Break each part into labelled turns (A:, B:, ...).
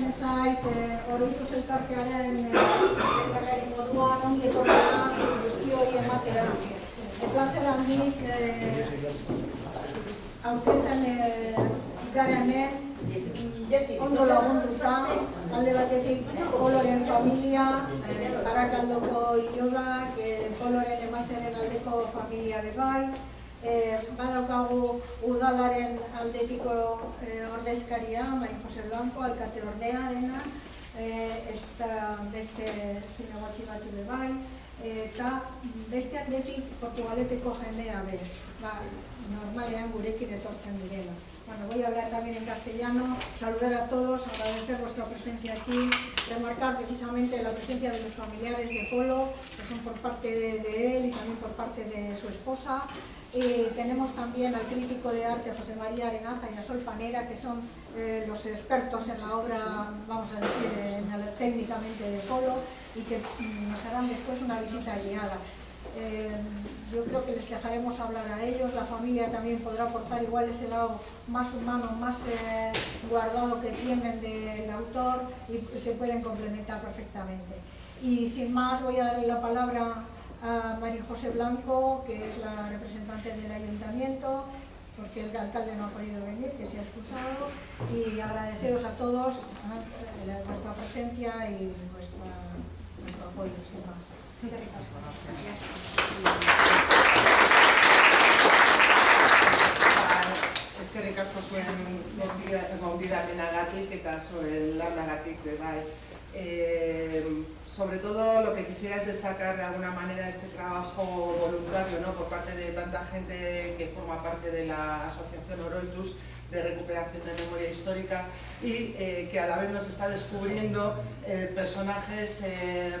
A: iruditzen zait, oroituz elkartearen moduan ongi etorrela guztioi ematera. Plazer handiz, aurkezten gara hemen, ondo lagunduta, alde batetik Poloren familia, Barakaldoko ilobak, Poloren emaztenen aldeko familia bebai, badaukagu udalaren aldetiko ordezkaria, Maria Jose Blanco, alkate ordea dena, eta beste zinegotzi batzu bebai, eta beste aldetik Portugaleteko jendea be, normalean gurekin etortzen direla. Bueno, voy a hablar también en castellano, saludar a todos, agradecer vuestra presencia aquí, remarcar precisamente la presencia de los familiares de Polo, que son por parte de él y también por parte de su esposa. Tenemos también al crítico de arte José María Arenaza y a Sol Panera, que son los expertos en la obra, vamos a decir, técnicamente de Polo, y que nos harán después una visita guiada. Yo creo que les dejaremos hablar a ellos, la familia también podrá aportar igual ese lado más humano, más guardado que tienen del autor y se pueden complementar perfectamente. Y sin más voy a darle la palabra a María José Blanco, que es la representante del ayuntamiento, porque el alcalde no ha podido venir, que se ha excusado, y agradeceros a todos vuestra presencia y vuestro apoyo, sin más.
B: Eskerrik asko zuen gonbidapenagatik eta zuen lanagatik bai. Sobre todo lo que quisiera es destacar de alguna manera este trabajo voluntario, ¿no?, por parte de tanta gente que forma parte de la asociación Oroitus de recuperación de memoria histórica y que a la vez nos está descubriendo personajes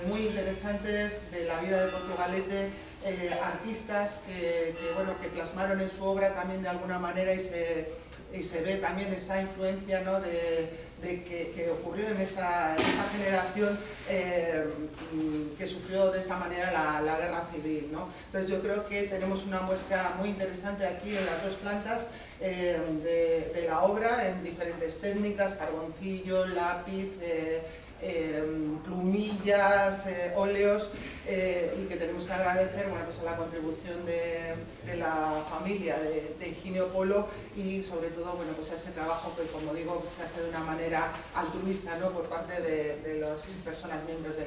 B: muy interesantes de la vida de Portugalete, artistas que plasmaron en su obra también de alguna manera y se ve también esta influencia, ¿no?, que ocurrió en esta generación que sufrió de esa manera la guerra civil, ¿no? Entonces yo creo que tenemos una muestra muy interesante aquí en las dos plantas de la obra en diferentes técnicas, carboncillo, lápiz, plumillas, óleos, y que tenemos que agradecer, bueno, pues a la contribución de la familia de Higinio Polo y sobre todo, bueno, pues a ese trabajo que, como digo, se hace de una manera altruista, ¿no?, por parte de las personas miembros de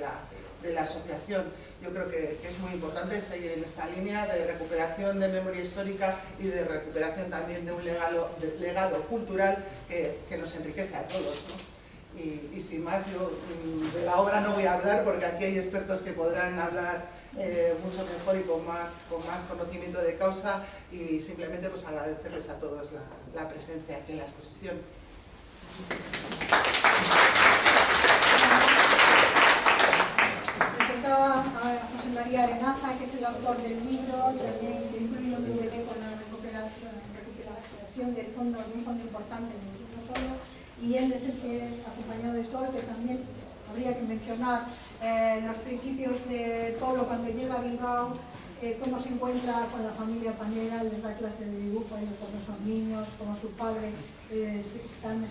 B: la asociación. Yo creo que es muy importante seguir en esta línea de recuperación de memoria histórica y de recuperación también de un legado cultural que nos enriquece a todos, ¿no? Y sin más, yo de la obra no voy a hablar porque aquí hay expertos que podrán hablar mucho mejor y con más conocimiento de causa, y simplemente pues agradecerles a todos la presencia aquí en la exposición.
A: Presentaba a José María Arenaza, que es el autor del libro, también que incluye un DVD con la recuperación de un fondo importante en el Higinio Polo. Y él es el que, acompañado de Sol, que también habría que mencionar los principios de Polo cuando llega a Bilbao, cómo se encuentra con la familia Panera, les da clase de dibujo cuando son niños, como su padre están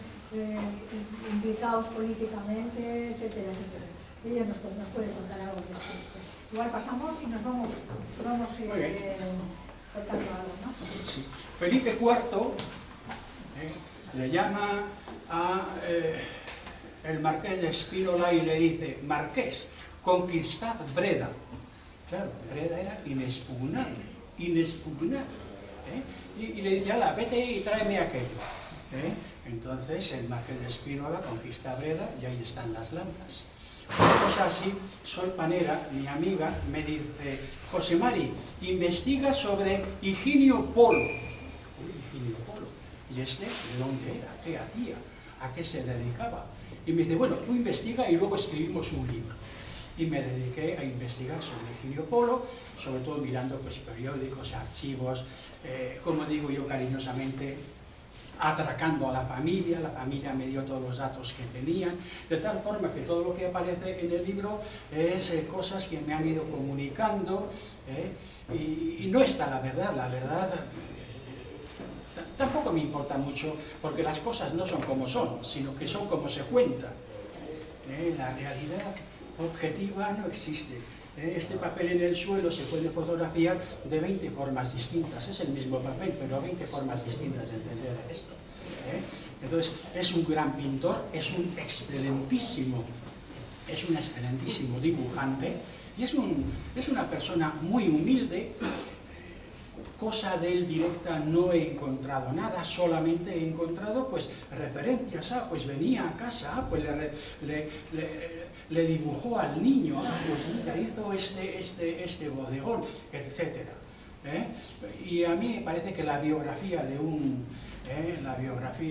A: implicados políticamente, etcétera, etcétera. Ella nos puede contar algo de esto. Igual pasamos y nos vamos contando algo, ¿no?
C: Sí. Felipe IV le llama a el marqués de Espínola y le dice: Marqués, conquistad Breda. Claro, Breda era inexpugnable, y le dice: ala, vete y tráeme aquello. Entonces el marqués de Espínola conquista Breda y ahí están las lanzas. Una cosa así, Sol Panera, mi amiga, me dice: José Mari, investiga sobre Higinio Polo. Uy, Higinio Polo. ¿Y este de dónde era? ¿Qué hacía? ¿A qué se dedicaba? Y me dice: bueno, tú investiga y luego escribimos un libro. Y me dediqué a investigar sobre Higinio Polo, sobre todo mirando pues, periódicos, archivos, como digo yo cariñosamente, atracando a la familia me dio todos los datos que tenían, de tal forma que todo lo que aparece en el libro es cosas que me han ido comunicando, y no está la verdad tampoco me importa mucho, porque las cosas no son como son, sino que son como se cuentan. La realidad objetiva no existe. Este papel en el suelo se puede fotografiar de 20 formas distintas. Es el mismo papel, pero 20 formas distintas de entender esto. Entonces, es un gran pintor, es un excelentísimo dibujante y es una persona muy humilde. Cosa de él directa no he encontrado nada, solamente he encontrado pues referencias, pues venía a casa, pues le dibujó al niño, pues mira, hizo este bodegón, etc. Y a mí me parece que la biografía de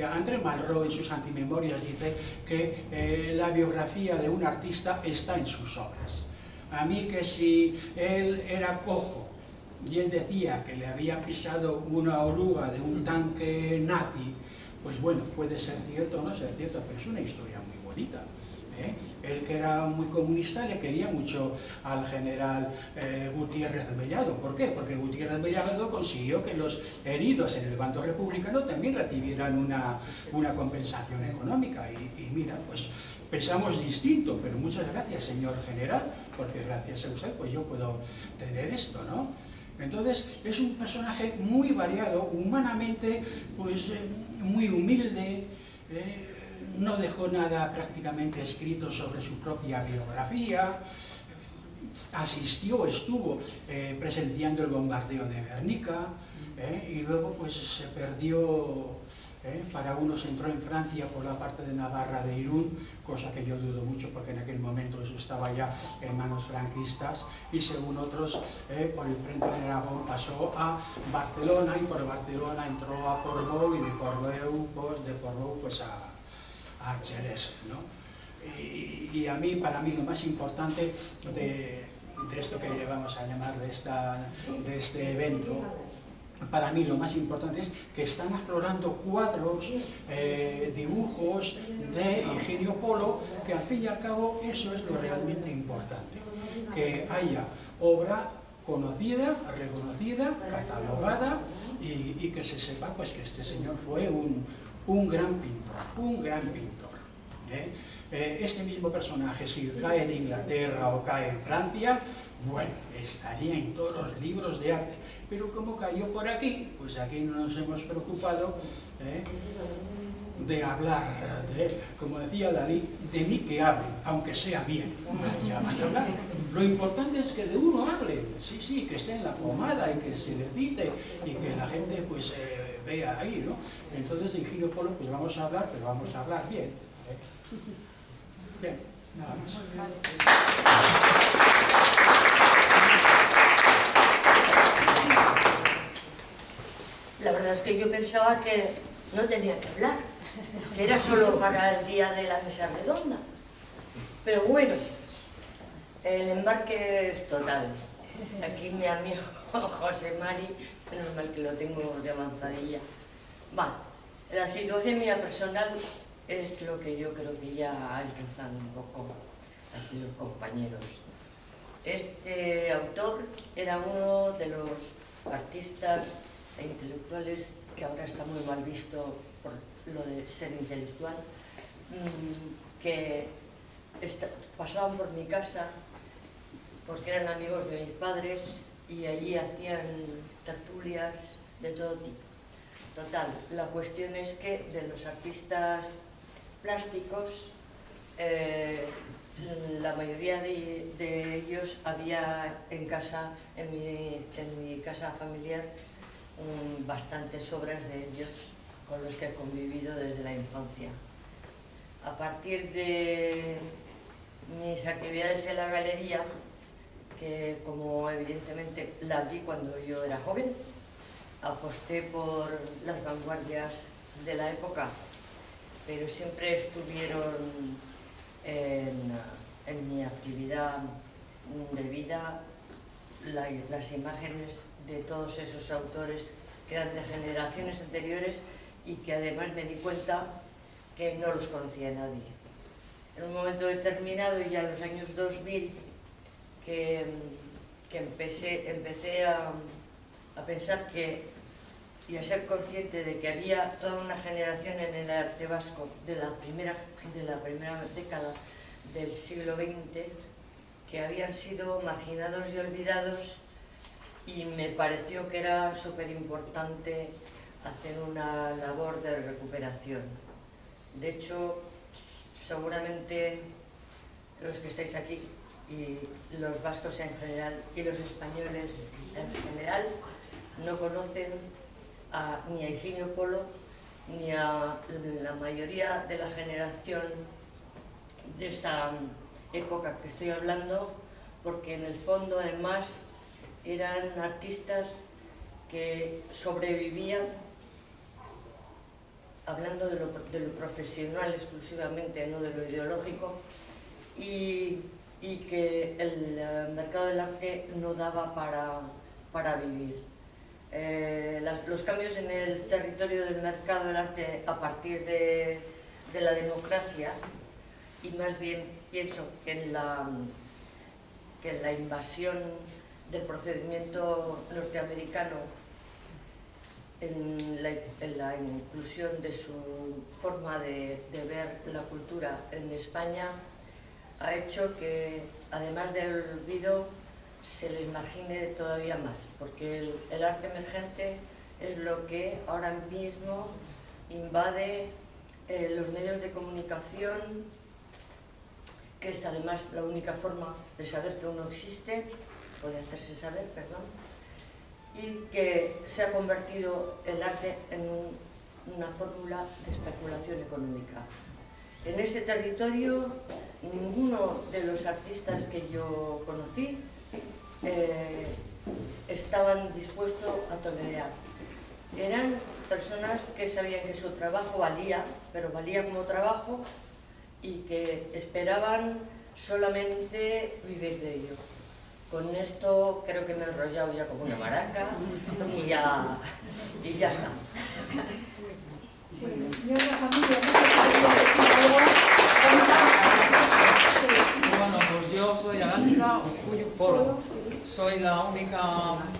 C: André Malraux en sus Antimemorias dice que la biografía de un artista está en sus obras. A mí que si él era cojo y él decía que le había pisado una oruga de un tanque nazi, pues bueno, puede ser cierto o no ser cierto, pero es una historia muy bonita. Él, que era muy comunista, le quería mucho al general Gutiérrez Mellado. ¿Por qué? Porque Gutiérrez Mellado consiguió que los heridos en el bando republicano también recibieran una compensación económica. Y mira, pues pensamos distinto, pero muchas gracias, señor general, porque gracias a usted pues yo puedo tener esto, ¿no? Entonces, es un personaje muy variado, humanamente, pues muy humilde, no dejó nada prácticamente escrito sobre su propia biografía, estuvo presenciando el bombardeo de Guernica, y luego pues se perdió. Para unos entró en Francia por la parte de Navarra de Irún, cosa que yo dudo mucho porque en aquel momento eso estaba ya en manos franquistas, y según otros por el frente de Aragón pasó a Barcelona y por Barcelona entró a Portbou y de Portbou pues a Xerès, ¿no? Y para mí lo más importante de esto que vamos a llamar de este evento, para mí lo más importante es que están aflorando cuadros, dibujos de Higinio Polo, que al fin y al cabo eso es lo realmente importante, que haya obra conocida, reconocida, catalogada y que se sepa pues que este señor fue un gran pintor. Este mismo personaje, si cae en Inglaterra o cae en Francia, bueno, estaría en todos los libros de arte, pero como cayó por aquí, pues aquí no nos hemos preocupado de hablar de él. Como decía Dalí, de mí que hablen, aunque sea bien, ya van a hablar. Lo importante es que de uno hablen, sí, que esté en la pomada y que se le cite y que la gente pues vea ahí, ¿no? Entonces de Higinio Polo pues vamos a hablar, pero vamos a hablar bien. Bien, nada más.
D: La verdad es que yo pensaba que no tenía que hablar, que era solo para el día de la mesa redonda. Pero bueno, el embarque es total. Aquí mi amigo José Mari, menos mal que lo tengo de avanzadilla. La situación mía personal es lo que yo creo que ya ha esbozado un poco aquí los compañeros. Este autor era uno de los artistas e intelectuales que ahora está muy mal visto por lo de ser intelectual, que pasaban por mi casa porque eran amigos de mis padres y allí hacían tertulias de todo tipo. Total, la cuestión es que de los artistas plásticos, la mayoría de ellos había en casa, en mi casa familiar, bastantes obras de ellos con los que he convivido desde la infancia. A partir de mis actividades en la galería, que como evidentemente la abrí cuando yo era joven, aposté por las vanguardias de la época, pero siempre estuvieron en mi actividad de vida las imágenes de todos esos autores que eran de generaciones anteriores y que además me di cuenta que no los conocía nadie. En un momento determinado, ya en los años 2000, que empecé a pensar y a ser consciente de que había toda una generación en el arte vasco de la primera década del siglo XX que habían sido marginados y olvidados, y me pareció que era súper importante hacer una labor de recuperación. De hecho, seguramente los que estáis aquí, y los vascos en general, y los españoles en general, no conocen ni a Higinio Polo, ni a la mayoría de la generación de esa época que estoy hablando, porque en el fondo además eran artistas que sobrevivían, hablando de lo profesional exclusivamente, no de lo ideológico, y que el mercado del arte no daba para vivir. Los cambios en el territorio del mercado del arte a partir de la democracia, y más bien pienso que en la invasión del procedimiento norteamericano, en la inclusión de su forma de ver la cultura en España, ha hecho que, además del olvido, se les margine todavía más, porque el arte emergente es lo que ahora mismo invade los medios de comunicación, que es además la única forma de saber que uno existe, o de hacerse saber, perdón, y que se ha convertido el arte en una fórmula de especulación económica. En ese territorio, ninguno de los artistas que yo conocí estaban dispuestos a tolerar. Eran personas que sabían que su trabajo valía, pero valía como trabajo, y que esperaban solamente vivir de ello. Con esto creo que me he enrollado ya como una maraca y ya está.
A: Sí, yo en la familia
E: Bueno, pues yo soy Arantxa Urkullu Polo. Soy la única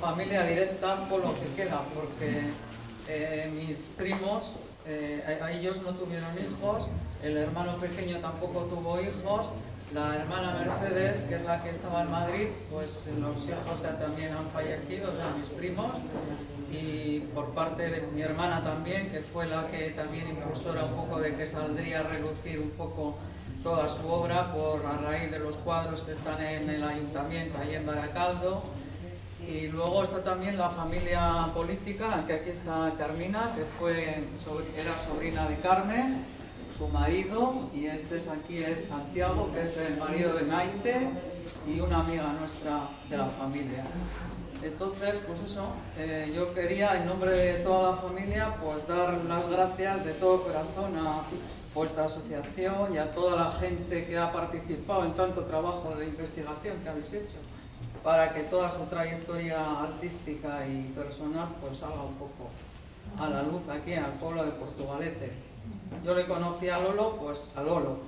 E: familia directa Polo que queda, porque mis primos, a ellos no tuvieron hijos, el hermano pequeño tampoco tuvo hijos, la hermana Mercedes, que es la que estaba en Madrid, pues los hijos ya también han fallecido, o sea, mis primos, y por parte de mi hermana también, que fue la que también impulsora un poco de que saldría a relucir un poco toda su obra a raíz de los cuadros que están en el ayuntamiento, ahí en Baracaldo. Y luego está también la familia política, que aquí está Carmina, que era sobrina de Carmen, su marido, y aquí es Santiago, que es el marido de Maite, y una amiga nuestra de la familia. Entonces, pues eso, yo quería, en nombre de toda la familia, pues dar las gracias de todo corazón a vuestra asociación y a toda la gente que ha participado en tanto trabajo de investigación que habéis hecho, para que toda su trayectoria artística y personal pues salga un poco a la luz aquí al pueblo de Portugalete. Yo le conocí a Lolo, pues a Lolo.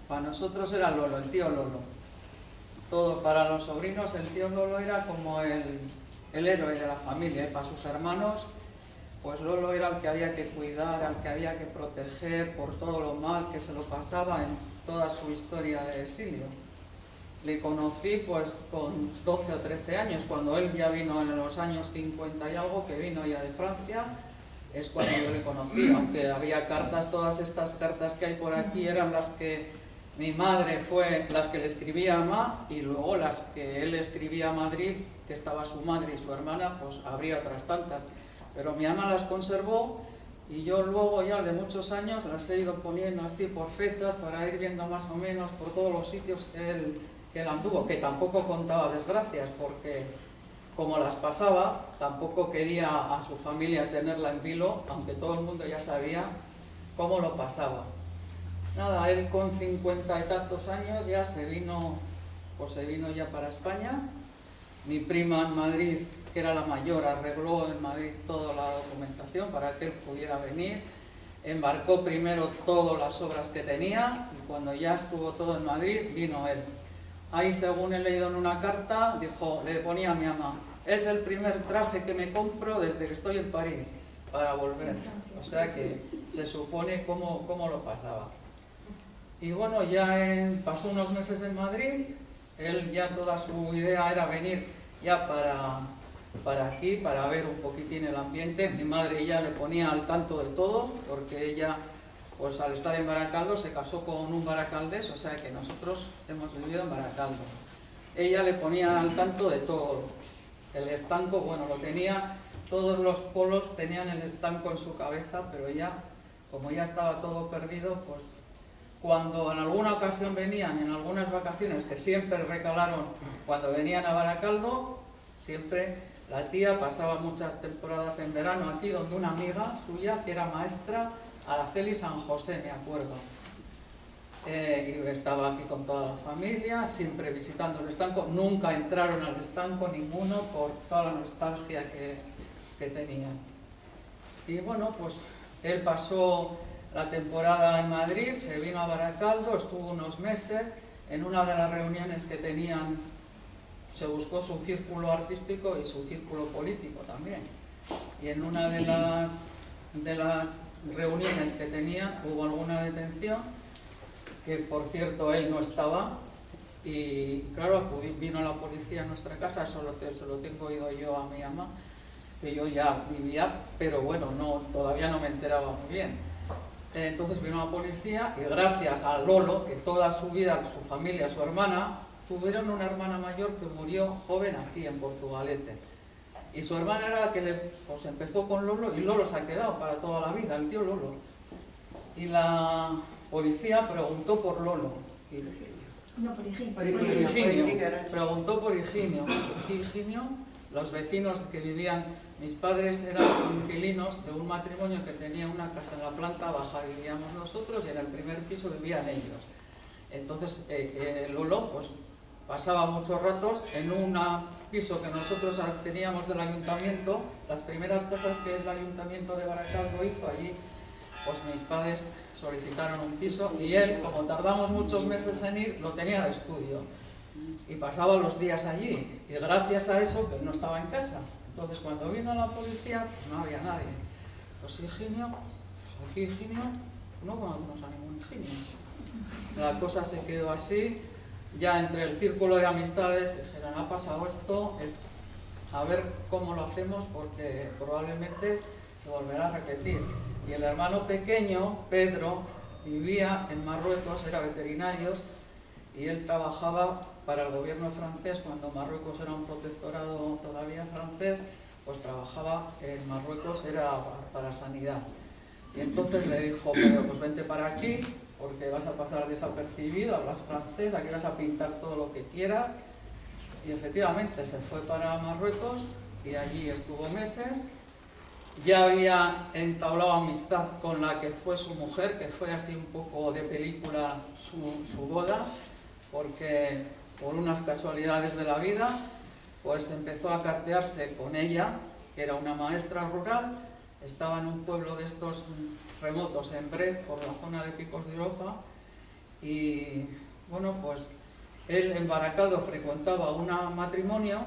E: Para nosotros era Lolo, el tío Lolo. Todo para los sobrinos, el tío Lolo era como el héroe de la familia, y para sus hermanos, pues Lolo era el que había que cuidar, al que había que proteger por todo lo mal que se lo pasaba en toda su historia de exilio. Le conocí pues con 12 o 13 años, cuando él ya vino en los años 50 y algo, que vino ya de Francia, es cuando yo le conocí, aunque había cartas, todas estas cartas que hay por aquí eran las que mi madre fue las que le escribía a mamá, y luego las que él escribía a Madrid, que estaba su madre y su hermana, pues habría otras tantas. Pero mi ama las conservó, y yo luego ya de muchos años las he ido poniendo así por fechas para ir viendo más o menos por todos los sitios que él anduvo, que tampoco contaba desgracias, porque como las pasaba, tampoco quería a su familia tenerla en vilo, aunque todo el mundo ya sabía cómo lo pasaba. Nada, él con 50 y tantos años ya se vino ya para España. Mi prima en Madrid, que era la mayor, arregló en Madrid toda la documentación para que él pudiera venir. Embarcó primero todas las obras que tenía, y cuando ya estuvo todo en Madrid, vino él. Ahí, según he leído en una carta, le ponía a mi ama: es el primer traje que me compro desde que estoy en París para volver. O sea que se supone cómo lo pasaba. Y bueno, ya pasó unos meses en Madrid, él ya toda su idea era venir ya para aquí, para ver un poquitín el ambiente. Mi madre ya le ponía al tanto de todo, porque ella, pues al estar en Baracaldo, se casó con un baracaldés, o sea que nosotros hemos vivido en Baracaldo. Ella le ponía al tanto de todo. El estanco, bueno, lo tenía, todos los polos tenían el estanco en su cabeza, pero ella, como ya estaba todo perdido, pues cuando en alguna ocasión venían, en algunas vacaciones, que siempre recalaron cuando venían a Baracaldo, siempre la tía pasaba muchas temporadas en verano aquí, donde una amiga suya, que era maestra, Araceli San José, me acuerdo. Y estaba aquí con toda la familia, siempre visitando el estanco. Nunca entraron al estanco ninguno por toda la nostalgia que tenían. Y bueno, pues él pasó la temporada en Madrid, se vino a Baracaldo, estuvo unos meses. En una de las reuniones que tenían, se buscó su círculo artístico y su círculo político también. Y en una de las reuniones que tenía hubo alguna detención, que por cierto él no estaba, y claro, vino la policía a nuestra casa. Eso se lo tengo oído yo a mi mamá, que yo ya vivía, pero bueno, todavía no me enteraba muy bien. Entonces vino la policía y gracias a Lolo, que toda su vida, su familia, su hermana, tuvieron una hermana mayor que murió joven aquí en Portugalete. Y su hermana era la que pues empezó con Lolo, y Lolo se ha quedado para toda la vida, el tío Lolo. Y la policía preguntó por Lolo.
A: No, por Higinio.
E: Preguntó por Higinio. Higinio, los vecinos que vivían, mis padres eran inquilinos de un matrimonio que tenía una casa en la planta baja, vivíamos nosotros, y en el primer piso vivían ellos. Entonces Lolo pues pasaba muchos ratos en un piso que nosotros teníamos del ayuntamiento. Las primeras cosas que el ayuntamiento de Baracaldo hizo allí, pues mis padres solicitaron un piso, y él, como tardamos muchos meses en ir, lo tenía de estudio y pasaba los días allí, y gracias a eso que no estaba en casa. Entonces cuando vino la policía, pues no había nadie. Pues Higinio, aquí Higinio, no conocemos a ningún Higinio. La cosa se quedó así. Ya entre el círculo de amistades dijeron, ha pasado esto, a ver cómo lo hacemos, porque probablemente se volverá a repetir. Y el hermano pequeño, Pedro, vivía en Marruecos, era veterinario, y él trabajaba para el gobierno francés. Cuando Marruecos era un protectorado todavía francés, pues trabajaba en Marruecos, era para sanidad. Y entonces le dijo, Pedro, pues vente para aquí, porque vas a pasar desapercibido, hablas francés, aquí vas a pintar todo lo que quieras. Y efectivamente se fue para Marruecos y allí estuvo meses. Ya había entablado amistad con la que fue su mujer, que fue así un poco de película su boda, porque por unas casualidades de la vida, pues empezó a cartearse con ella, que era una maestra rural. Estaba en un pueblo de estos remotos, en Brest, por la zona de Picos de Europa, y bueno, pues él en Baracaldo frecuentaba un matrimonio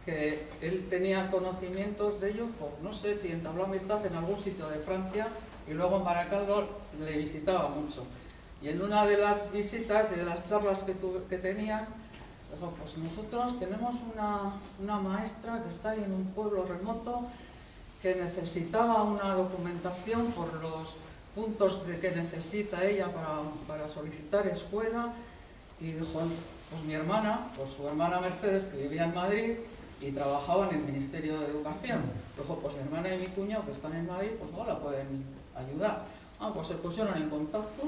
E: que él tenía conocimientos de ellos, pues no sé si entabló amistad en algún sitio de Francia, y luego en Baracaldo le visitaba mucho. Y en una de las visitas, de las charlas que tenían, dijo, pues nosotros tenemos una maestra que está ahí en un pueblo remoto, que necesitaba una documentación por los puntos que necesita ella para solicitar escuela. Y dijo, pues mi hermana, pues su hermana Mercedes, que vivía en Madrid y trabajaba en el Ministerio de Educación, dijo, pues mi hermana y mi cuñado, que están en Madrid, pues no la pueden ayudar. Pues se pusieron en contacto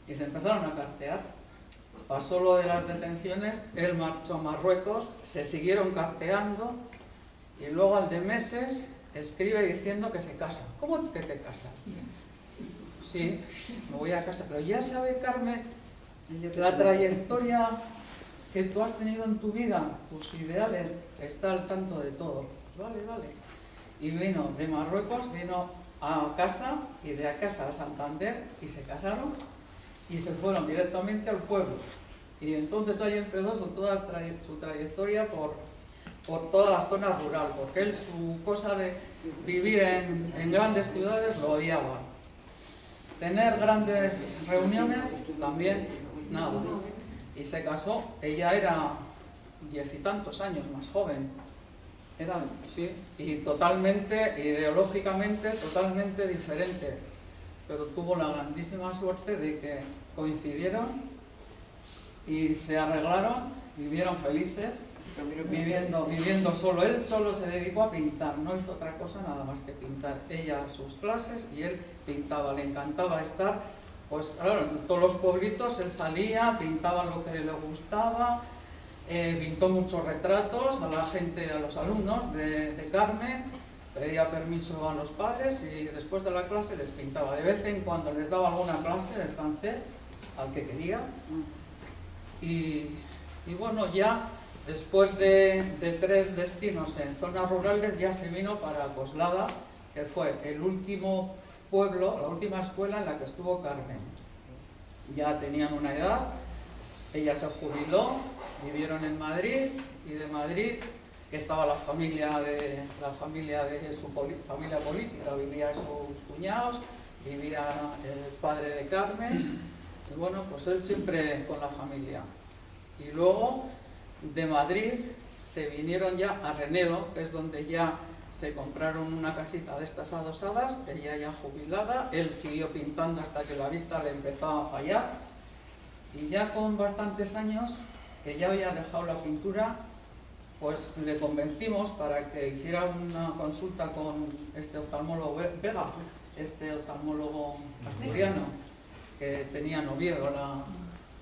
E: y se empezaron a cartear. Pasó lo de las detenciones, él marchó a Marruecos, se siguieron carteando, y luego al de meses escribe diciendo que se casa. ¿Cómo que te casas? Sí, me voy a casa. Pero ya sabe, Carmen, la trayectoria que tú has tenido en tu vida, tus ideales, está al tanto de todo. Pues vale. Y vino de Marruecos, vino a casa, y de a casa a Santander, y se casaron, y se fueron directamente al pueblo. Y entonces ahí empezó su trayectoria por toda la zona rural, porque él, su cosa de vivir en grandes ciudades, lo odiaba. tener grandes reuniones, también nada. Y se casó, ella era 10 y tantos años más joven, sí, y totalmente, ideológicamente, totalmente diferente, pero tuvo la grandísima suerte de que coincidieron y se arreglaron, vivieron felices, viviendo solo. Él solo se dedicó a pintar, no hizo otra cosa nada más que pintar. Ella sus clases y él pintaba, le encantaba estar, pues claro, en todos los pueblitos él salía, pintaba lo que le gustaba, pintó muchos retratos a la gente, a los alumnos de Carmen, pedía permiso a los padres y después de la clase les pintaba. De vez en cuando les daba alguna clase de francés al que quería. Y bueno, ya después de 3 destinos en zonas rurales ya se vino para Coslada, que fue el último pueblo, la última escuela en la que estuvo Carmen. Ya tenían una edad, ella se jubiló, vivieron en Madrid, y de Madrid, que estaba la familia de su familia política, vivía sus cuñados, vivía el padre de Carmen, y bueno, pues él siempre con la familia. Y luego de Madrid se vinieron ya a Renedo, que es donde ya se compraron una casita de estas adosadas, ella ya jubilada, él siguió pintando hasta que la vista le empezaba a fallar, y ya con bastantes años, que ya había dejado la pintura, pues le convencimos para que hiciera una consulta con este oftalmólogo Vega, este oftalmólogo asturiano, que tenía en Oviedo,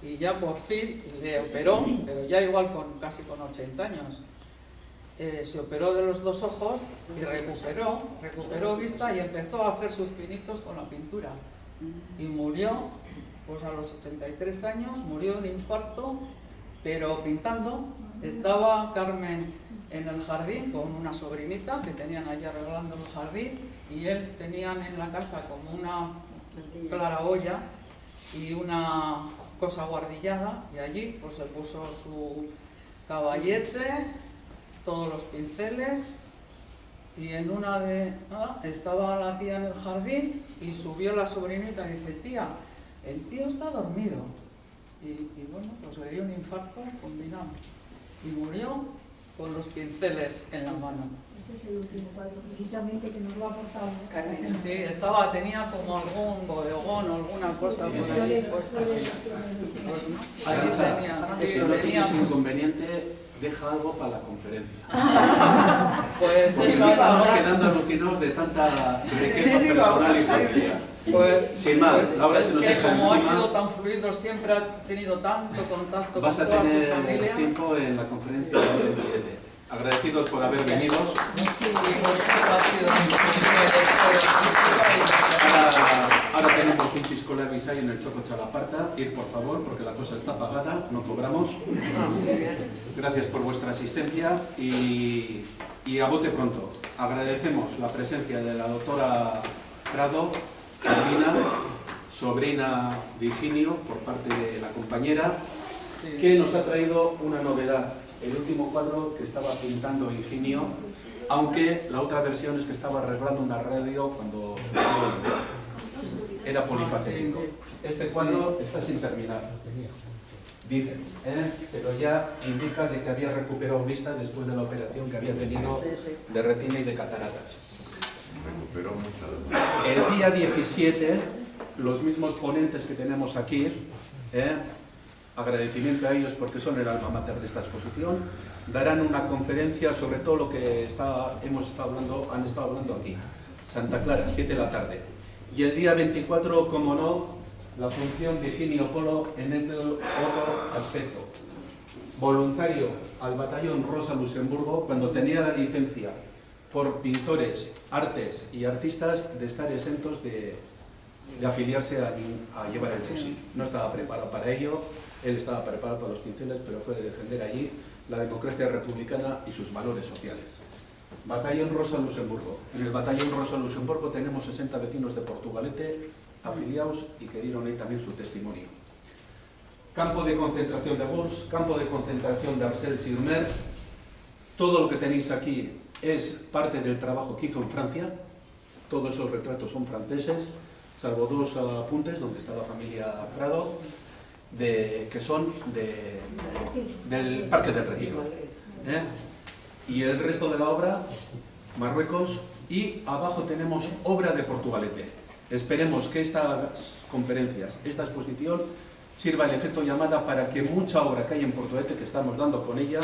E: y ya por fin le operó, pero ya igual casi con 80 años. Se operó de los 2 ojos y recuperó vista y empezó a hacer sus pinitos con la pintura. Y murió, pues a los 83 años, murió de un infarto, pero pintando. Estaba Carmen en el jardín con una sobrinita que tenían allí arreglando el jardín, y él tenían en la casa como una claraboya y una cosa guardillada, y allí pues se puso su caballete, todos los pinceles, y en una de... estaba la tía en el jardín y subió la sobrinita y dice: tía, el tío está dormido. Y bueno, pues le dio un infarto fulminado y murió con los pinceles en la mano.
A: Este es el último cuadro precisamente que nos lo ha aportado Carmen.
E: Sí, tenía como algún bodegón o alguna cosa por ahí puesta. Pues no, allí tenía.
F: Si no tienes inconveniente, deja algo para la conferencia.
E: Pues
F: porque
E: eso
F: nos
E: es
F: estamos
E: ahora.
F: quedando alucinados de tanta riqueza personal y familiar.
E: Pues,
F: sin más, Laura,
E: es
F: se nos
E: que
F: deja
E: como ha
F: encima.
E: sido tan fluido, siempre ha tenido tanto contacto
F: Vas
E: con
F: a
E: toda su
F: tener
E: familia.
F: tiempo en la conferencia del 27. Agradecidos por haber venido. Ahora tenemos un pisco labis ahí en el Choco Chalaparta. Ir, por favor, porque la cosa está pagada, no cobramos. Gracias por vuestra asistencia y a bote pronto. Agradecemos la presencia de la doctora Prado, Carmina, sobrina de Higinio, por parte de la compañera, que nos ha traído una novedad. El último cuadro que estaba pintando Higinio, aunque la otra versión es que estaba arreglando una radio cuando era polifacético. Este cuadro está sin terminar, dicen, pero ya indica de que había recuperado vista después de la operación que había tenido de retina y de cataratas. El día 17, los mismos ponentes que tenemos aquí, agradecimiento a ellos porque son el alma mater de esta exposición, darán una conferencia sobre todo lo que han estado hablando aquí. Santa Clara, 7 de la tarde. Y el día 24, como no, la función de Higinio Polo en otro aspecto. Voluntario al batallón Rosa Luxemburgo cuando tenía la licencia por pintores, artes y artistas de estar exentos de afiliarse a llevar el fusil. No estaba preparado para ello, él estaba preparado para los pinceles, pero fue de defender allí la democracia republicana y sus valores sociales. Batallón Rosa Luxemburgo. En el Batallón Rosa Luxemburgo tenemos 60 vecinos de Portugalete afiliados y que dieron ahí también su testimonio. Campo de concentración de Bourges, campo de concentración de Arcel-sur-Mer. Todo lo que tenéis aquí es parte del trabajo que hizo en Francia. Todos esos retratos son franceses. salvo dos apuntes donde está la familia Prado, que son del Parque del Retiro. Y el resto de la obra, Marruecos, y abajo tenemos obra de Portugalete. Esperemos que estas conferencias, esta exposición, sirva el efecto llamada para que mucha obra que hay en Portugalete, que estamos dando con ella,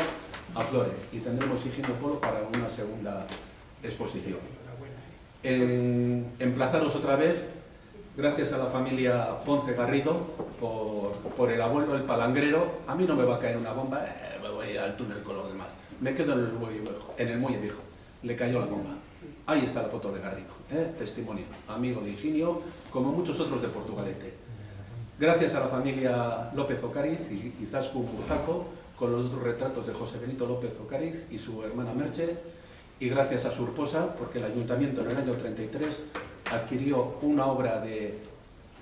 F: aflore. Y tendremos Higinio Polo para una segunda exposición. Emplazaros otra vez, gracias a la familia Ponce Garrido, por el abuelo, el palangrero. A mí no me va a caer una bomba, me voy al túnel con los demás. Me quedo en el muelle viejo. Le cayó la bomba. Ahí está la foto de Garrido, testimonio, amigo de Higinio, como muchos otros de Portugalete. Gracias a la familia López Ocariz y Izaskun Burzaco, con los otros retratos de José Benito López Ocariz y su hermana Merche, y gracias a su esposa, porque el ayuntamiento en el año 33 adquirió una obra de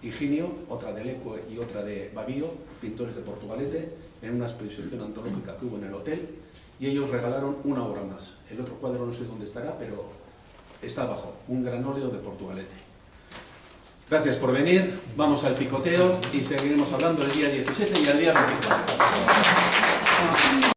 F: Higinio, otra de Leque y otra de Babío, pintores de Portugalete, en una exposición antológica que hubo en el hotel, y ellos regalaron una obra más. El otro cuadro no sé dónde estará, pero está abajo, un gran óleo de Portugalete. Gracias por venir, vamos al picoteo y seguiremos hablando el día 17 y el día 24.